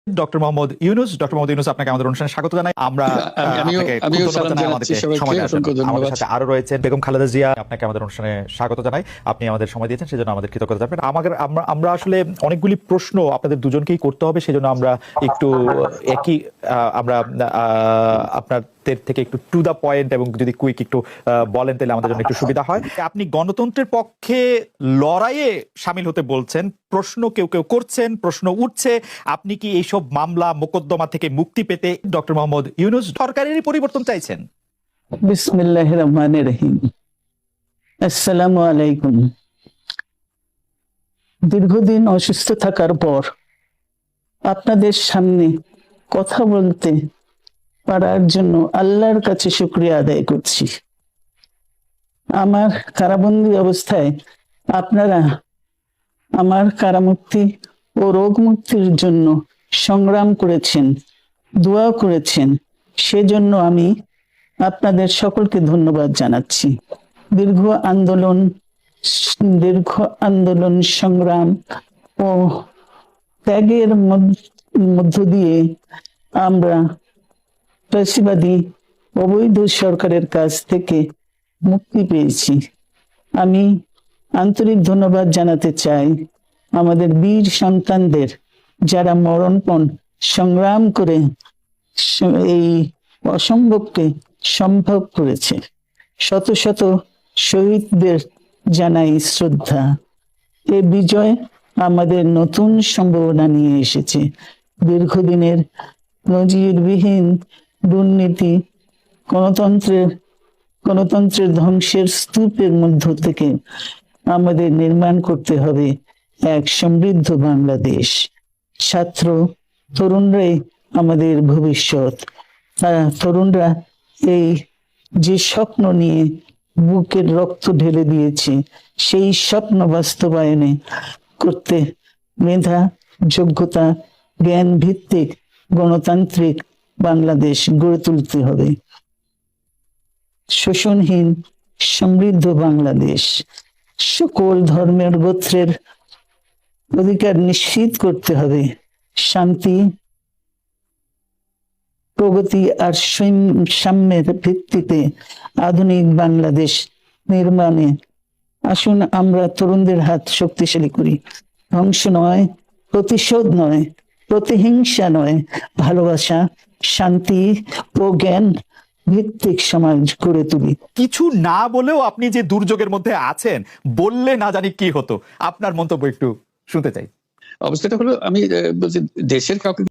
Doctor Mohammad Yunus. Doctor Mohammad Yunus, আপনাকে আমাদের অনুষ্ঠানে স্বাগত জানাই। আমরা আমিও সালাম জানাচ্ছি সবাইকে, অসংখ্য ধন্যবাদ। আমাদের সাথে আরো রয়েছেন বেগম খালেদা জিয়া, আপনাকে আমাদের অনুষ্ঠানে স্বাগত জানাই। আপনি আমাদের সময় দিয়েছেন, সেজন্য আমাদের কৃতজ্ঞতা জানাবেন। আমরা আসলে অনেকগুলি প্রশ্ন আপনাদের দুজনকেই করতে হবে, সেজন্য আমরা একটু আমরা আপনাদের থেকে একটু টু দা পয়েন্ট এবং যদি কুইক একটু বলেন তাহলে আমাদের জন্য একটু সুবিধা হয়। আপনি গণতন্ত্রের পক্ষে লড়াইয়ে শামিল হতে বলছেন, প্রশ্ন কেউ কেউ করছেন, প্রশ্ন উঠছে, আপনি কি এইসব মামলা মোকদ্দমা থেকে মুক্তি পেতে ডক্টর মোহাম্মদ ইউনূস সরকারেরই পরিবর্তন চাইছেন? বিসমিল্লাহির রহমানির রহিম। আসসালামু আলাইকুম। দীর্ঘদিন অসুস্থ থাকার পর আপনাদের সামনে কথা বলতে পারার জন্য আল্লাহর কাছে শুকরিয়া আদায় করছি। আমার কারাবন্দী অবস্থায় আপনারা আমার কারামুক্তি ও রোগ মুক্তির জন্য সংগ্রাম করেছেন, দোয়া করেছেন, সেজন্য আমি আপনাদের সকলকে ধন্যবাদ জানাচ্ছি। দীর্ঘ আন্দোলন সংগ্রাম ও ত্যাগের মধ্য দিয়ে আমরা ফ্যাসিবাদী অবৈধ সরকারের কাছ থেকে মুক্তি পেয়েছি। আমি আন্তরিক ধন্যবাদ জানাতে চাই আমাদের বীর সন্তানদের, যারা মরণপণ সংগ্রাম করে এই অসম্ভবকে সম্ভব করেছে। শত শত শহীদদের জানাই শ্রদ্ধা। এ বিজয় আমাদের নতুন সম্ভাবনা নিয়ে এসেছে। দীর্ঘদিনের নজিরবিহীন দুর্নীতি, গণতন্ত্রের ধ্বংসের স্তূপের মধ্য থেকে আমাদের নির্মাণ করতে হবে এক সমৃদ্ধ বাংলাদেশ। ছাত্র তরুণরাই আমাদের ভবিষ্যৎ। তরুণরা এই যে স্বপ্ন নিয়ে বুকের রক্ত ঢেলে দিয়েছে, সেই স্বপ্ন বাস্তবায়নে করতে মেধা, যোগ্যতা, জ্ঞান ভিত্তিক গণতান্ত্রিক বাংলাদেশ গড়ে তুলতে হবে। শোষণহীন সমৃদ্ধ বাংলাদেশ, সকল ধর্মের গোত্রের অধিকার নিশ্চিত করতে হবে। শান্তি, প্রগতি আর সাম্যের ভিত্তিতে আধুনিক বাংলাদেশ নির্মাণে আসুন আমরা তরুণদের হাত শক্তিশালী করি। ধ্বংস নয়, প্রতিশোধ নয়, প্রতিহিংসা নয়, ভালোবাসা, শান্তি ও জ্ঞান ভিত্তিক সমাজ গড়ে তুলি। কিছু না বলেও আপনি যে দুর্যোগের মধ্যে আছেন, বললে না জানি কি হতো, আপনার মন্তব্য একটু শুনতে চাই। অবস্থাটা হলো, আমি বলছি দেশের কাউকে